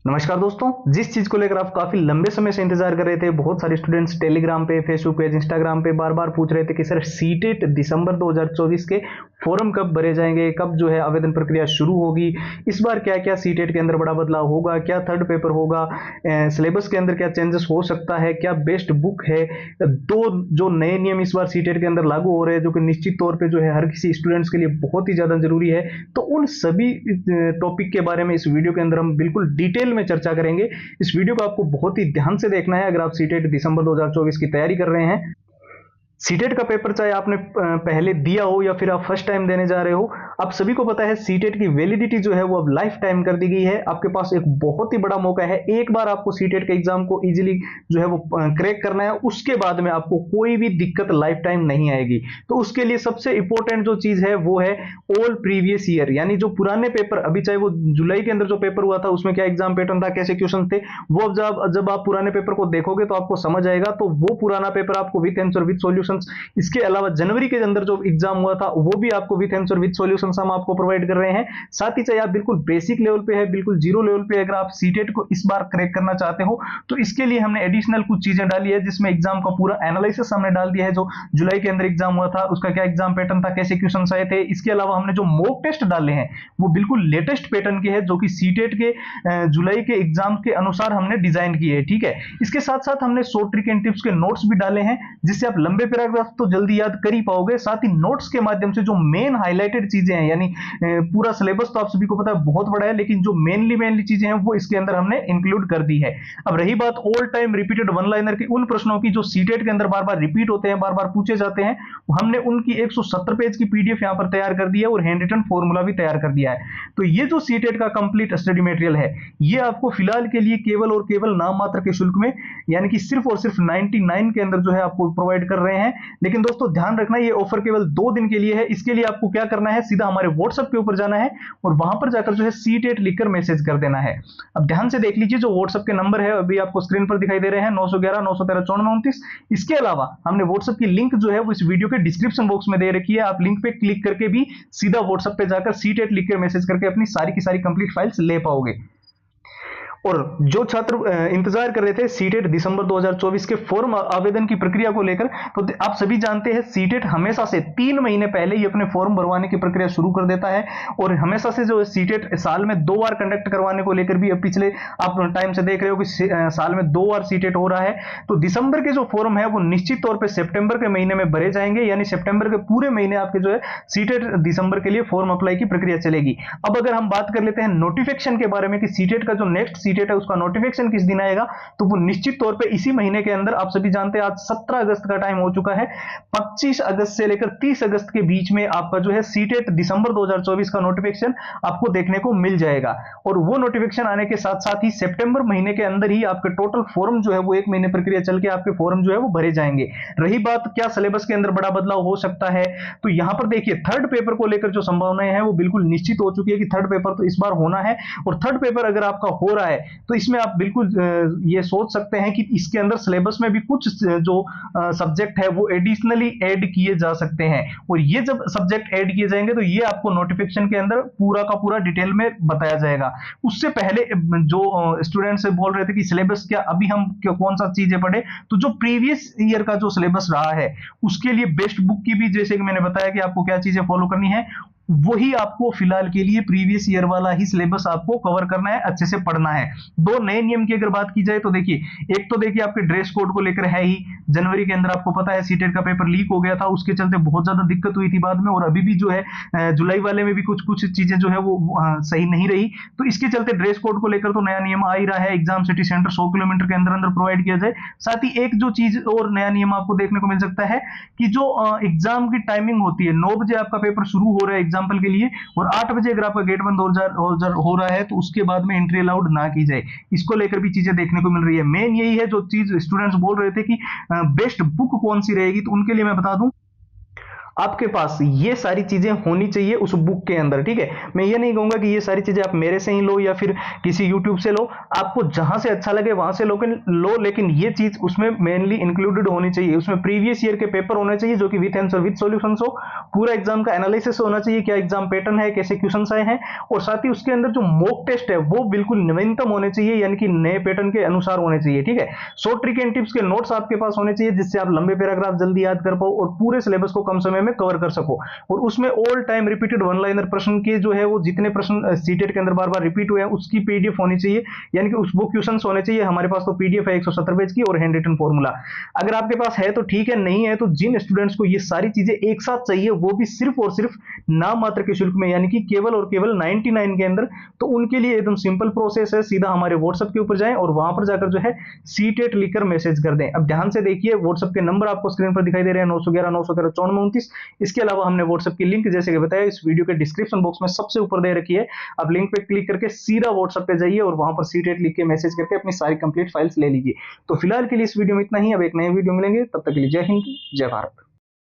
नमस्कार दोस्तों, जिस चीज को लेकर आप काफी लंबे समय से इंतजार कर रहे थे, बहुत सारे स्टूडेंट्स टेलीग्राम पे, फेसबुक पेज, इंस्टाग्राम पे बार बार पूछ रहे थे कि सर सीटेट दिसंबर 2024 के फॉर्म कब भरे जाएंगे, कब जो है आवेदन प्रक्रिया शुरू होगी, इस बार क्या क्या सीटेट के अंदर बड़ा बदलाव होगा, क्या थर्ड पेपर होगा, सिलेबस के अंदर क्या चेंजेस हो सकता है, क्या बेस्ट बुक है, दो जो नए नियम इस बार सीटेट के अंदर लागू हो रहे हैं जो कि निश्चित तौर पे जो है हर किसी स्टूडेंट्स के लिए बहुत ही ज्यादा जरूरी है। तो उन सभी टॉपिक के बारे में इस वीडियो के अंदर हम बिल्कुल डिटेल में चर्चा करेंगे। इस वीडियो को आपको बहुत ही ध्यान से देखना है अगर आप सीटेट दिसंबर 2024 की तैयारी कर रहे हैं। सीटेट का पेपर चाहे आपने पहले दिया हो या फिर आप फर्स्ट टाइम देने जा रहे हो, आप सभी को पता है सीटेट की वैलिडिटी जो है वो अब लाइफ टाइम कर दी गई है। आपके पास एक बहुत ही बड़ा मौका है, एक बार आपको सीटेट के एग्जाम को इजीली जो है वो क्रैक करना है, उसके बाद में आपको कोई भी दिक्कत लाइफ टाइम नहीं आएगी। तो उसके लिए सबसे इंपॉर्टेंट जो चीज है वो है ऑल प्रीवियस ईयर, यानी जो पुराने पेपर, अभी चाहे वो जुलाई के अंदर जो पेपर हुआ था उसमें क्या एग्जाम पैटर्न था, कैसे क्वेश्चन थे, वो जब आप पुराने पेपर को देखोगे तो आपको समझ आएगा। तो वो पुराना पेपर आपको विथ आंसर विथ सॉल्यूशंस, इसके अलावा जनवरी के अंदर जो एग्जाम हुआ था वो भी आपको विथ आंसर विथ सॉल्यूशंस हम आपको प्रोवाइड कर रहे हैं। साथ ही चाहे आप बिल्कुल बेसिक लेवल पे है, बिल्कुल जीरो लेवल पे अगर आप सीटेट को इस बार क्रैक करना चाहते हो तो इसके लिए हमने एडिशनल कुछ चीजें डाली है, जिसमें एग्जाम का पूरा एनालिसिस हमने डाल दिया है। जो जुलाई के अंदर एग्जाम हुआ था उसका क्या एग्जाम पैटर्न था, कैसे क्वेश्चन आए थे। इसके अलावा हमने जो मॉक टेस्ट डाले हैं वो बिल्कुल लेटेस्ट पैटर्न के हैं, जो कि सीटेट के जुलाई के एग्जाम के अनुसार हमने डिजाइन किए हैं। ठीक है, इसके साथ साथ हमने शॉर्ट ट्रिक एंड टिप्स के नोट्स भी डाले हैं, जिससे आप लंबे पैराग्राफ तो जल्दी याद कर ही पाओगे। साथ ही नोट्स के माध्यम से जो मेन हाईलाइटेड चीजें हैं, यानी पूरा सिलेबस तो आप सभी को पता है बहुत बड़ा है, लेकिन जो मेनली चीजें हैं वो इसके अंदर हमने इंक्लूड कर दी है। अब रही बात all time repeated one liner की, उन प्रश्नों की जो सीटेट के अंदर बार बार रिपीट होते हैं, बार बार पूछे जाते हैं, हमने उनकी 170 पेज की पीडीएफ यहां पर तैयार कर दी है और हैंड रिटन फॉर्मूला भी तैयार कर दिया है। तो ये जो सीटेट का कंप्लीट स्टडी मटेरियल है ये आपको फिलहाल के लिए केवल और केवल नाम मात्र के शुल्क में, यानी कि सिर्फ और सिर्फ 99 के अंदर जो है आपको प्रोवाइड कर रहे हैं। लेकिन दोस्तों ध्यान रखना, ये ऑफर केवल 2 दिन के लिए है। इसके लिए आपको क्या करना है, सीधा हमारे व्हाट्सएप के ऊपर जाना है और वहां पर जाकर जो है सीटेट लिखकर मैसेज कर देना है। अब ध्यान से देख लीजिए, जो व्हाट्सएप के नंबर है अभी आपको स्क्रीन पर दिखाई दे रहे हैं, 911 913 5429। इसके अलावा हमने व्हाट्सएप की लिंक जो है वो इस वीडियो के डिस्क्रिप्शन बॉक्स में दे रखी है। आप लिंक पे क्लिक करके भी सीधा व्हाट्सएप पे जाकर सीटेट लिखकर मैसेज करके अपनी सारी की सारी कंप्लीट फाइल्स ले पाओगे। और जो छात्र इंतजार कर रहे थे सीटेट दिसंबर 2024 के फॉर्म आवेदन की प्रक्रिया को लेकर, तो आप सभी जानते हैं सीटेट हमेशा से 3 महीने पहले ही अपने फॉर्म भरवाने की प्रक्रिया शुरू कर देता है। और हमेशा से जो सीटेट साल में 2 बार कंडक्ट करवाने को लेकर भी, अब पिछले आप टाइम से देख रहे हो कि साल में 2 बार सीटेट हो रहा है। तो दिसंबर के जो फॉर्म है वो निश्चित तौर पर सितंबर के महीने में भरे जाएंगे, यानी सितंबर के पूरे महीने आपके जो है सीटेट दिसंबर के लिए फॉर्म अप्लाई की प्रक्रिया चलेगी। अब अगर हम बात कर लेते हैं नोटिफिकेशन के बारे में कि सीटेट का जो नेक्स्ट सीटेट है उसका नोटिफिकेशन किस दिन आएगा, तो वो निश्चित तौर पे इसी महीने के अंदर, आप सभी जानते हैं आज 17 अगस्त का टाइम हो चुका है, 25 अगस्त से लेकर 30 अगस्त के बीच में आपका जो है सीटेट दिसंबर 2024 का नोटिफिकेशन आपको देखने को मिल जाएगा। और वो नोटिफिकेशन आने के साथ साथ ही सितंबर महीने के अंदर ही आपके टोटल फॉर्म जो है वो 1 महीने प्रक्रिया चल के आपके फॉर्म जो है वो भरे जाएंगे। रही बात क्या सिलेबस के अंदर बड़ा बदलाव हो सकता है, तो यहां पर देखिए थर्ड पेपर को लेकर जो संभावनाएं हैं वो बिल्कुल निश्चित हो चुकी है कि थर्ड पेपर तो इस बार होना है। और थर्ड पेपर अगर आपका हो रहा है तो इसमें आप बिल्कुल ये सोच सकते हैं कि इसके अंदर सिलेबस में भी कुछ जो सब्जेक्ट है वो एडिशनली ऐड किए जा सकते हैं। और ये जब सब्जेक्ट ऐड किए जाएंगे तो ये आपको नोटिफिकेशन के अंदर पूरा का पूरा डिटेल में बताया जाएगा। उससे पहले जो स्टूडेंट से बोल रहे थे कि सिलेबस क्या अभी हम कौन सा चीजें पढ़े, तो जो प्रीवियस ईयर का जो सिलेबस रहा है उसके लिए बेस्ट बुक की भी, जैसे कि मैंने बताया कि आपको क्या चीजें फॉलो करनी है, वही आपको फिलहाल के लिए प्रीवियस ईयर वाला ही सिलेबस आपको कवर करना है, अच्छे से पढ़ना है। 2 नए नियम की अगर बात की जाए तो देखिए, एक तो देखिए आपके ड्रेस कोड को लेकर है ही, जनवरी के अंदर आपको पता है सीटेट का पेपर लीक हो गया था, उसके चलते बहुत ज्यादा दिक्कत हुई थी बाद में, और अभी भी जो है जुलाई वाले में भी कुछ कुछ चीजें जो है वो सही नहीं रही। तो इसके चलते ड्रेस कोड को लेकर तो नया नियम आ ही रहा है, एग्जाम सिटी सेंटर 100 किलोमीटर के अंदर अंदर प्रोवाइड किया जाए। साथ ही एक जो चीज और नया नियम आपको देखने को मिल सकता है कि जो एग्जाम की टाइमिंग होती है, 9 बजे आपका पेपर शुरू हो रहा है एग्जाम्पल के लिए, और 8 बजे अगर आपका गेट बंद हो रहा है तो उसके बाद में एंट्री अलाउड ना की जाए, इसको लेकर भी चीजें देखने को मिल रही है। मेन यही है, जो चीज स्टूडेंट्स बोल रहे थे कि बेस्ट बुक कौन सी रहेगी, तो उनके लिए मैं बता दूं आपके पास ये सारी चीजें होनी चाहिए उस बुक के अंदर, ठीक है। मैं ये नहीं कहूंगा कि ये सारी चीजें आप मेरे से ही लो या फिर किसी यूट्यूब से लो, आपको जहां से अच्छा लगे वहां से लो, लेकिन ये चीज उसमें मेनली इंक्लूडेड होनी चाहिए। उसमें प्रीवियस ईयर के पेपर होने चाहिए जो कि विथ आंसर विथ सॉल्यूशंस हो, पूरा एग्जाम का एनालिसिस होना चाहिए, क्या एग्जाम पैटर्न है, कैसे क्वेश्चंस आए हैं, और साथ ही उसके अंदर जो मॉक टेस्ट है वो बिल्कुल नवीनतम होने चाहिए, यानी कि नए पैटर्न के अनुसार होने चाहिए, ठीक है। शॉर्ट ट्रिक एंड टिप्स के नोट्स आपके पास होने चाहिए जिससे आप लंबे पैराग्राफ जल्दी याद कर पाओ और पूरे सिलेबस को कम समय में कवर कर सको। और उसमें all time repeated one liner प्रश्न के जो है वो जितने प्रश्न सीटेट के अंदर बार बार रिपीट हुए हैं उसकी पीडीएफ होनी चाहिए, यानी कि उस वो क्वेश्चन होने चाहिए। हमारे पास तो पीडीएफ है 170 पेज की और हैंड रिटन फॉर्मूला। अगर आपके पास है तो ठीक है, नहीं है तो जिन स्टूडेंट्स को ये सारी चीजें एक साथ चाहिए वो भी सिर्फ और सिर्फ नाम मात्र के शुल्क में, यानी कि केवल और केवल 99 के अंदर, तो उनके लिए एकदम सिंपल प्रोसेस है, सीधा हमारे व्हाट्सएप के ऊपर जाएं और वहां पर जाकर जो है सीटेट लिखकर मैसेज कर दें। अब ध्यान से देखिए, व्हाट्सएप के नंबर आपको स्क्रीन पर दिखाई दे रहे हैं 911 913 9429। इसके अलावा हमने व्हाट्सएप की लिंक जैसे कि बताया इस वीडियो के डिस्क्रिप्शन बॉक्स में सबसे ऊपर दे रखी है। आप लिंक पे क्लिक करके सीधा व्हाट्सएप पे जाइए और वहां पर सीटेट लिख के मैसेज करके अपनी सारी कंप्लीट फाइल्स ले लीजिए। तो फिलहाल के लिए इस वीडियो में इतना ही, अब एक नए वीडियो मिलेंगे, तब तक के लिए जय हिंद जय भारत।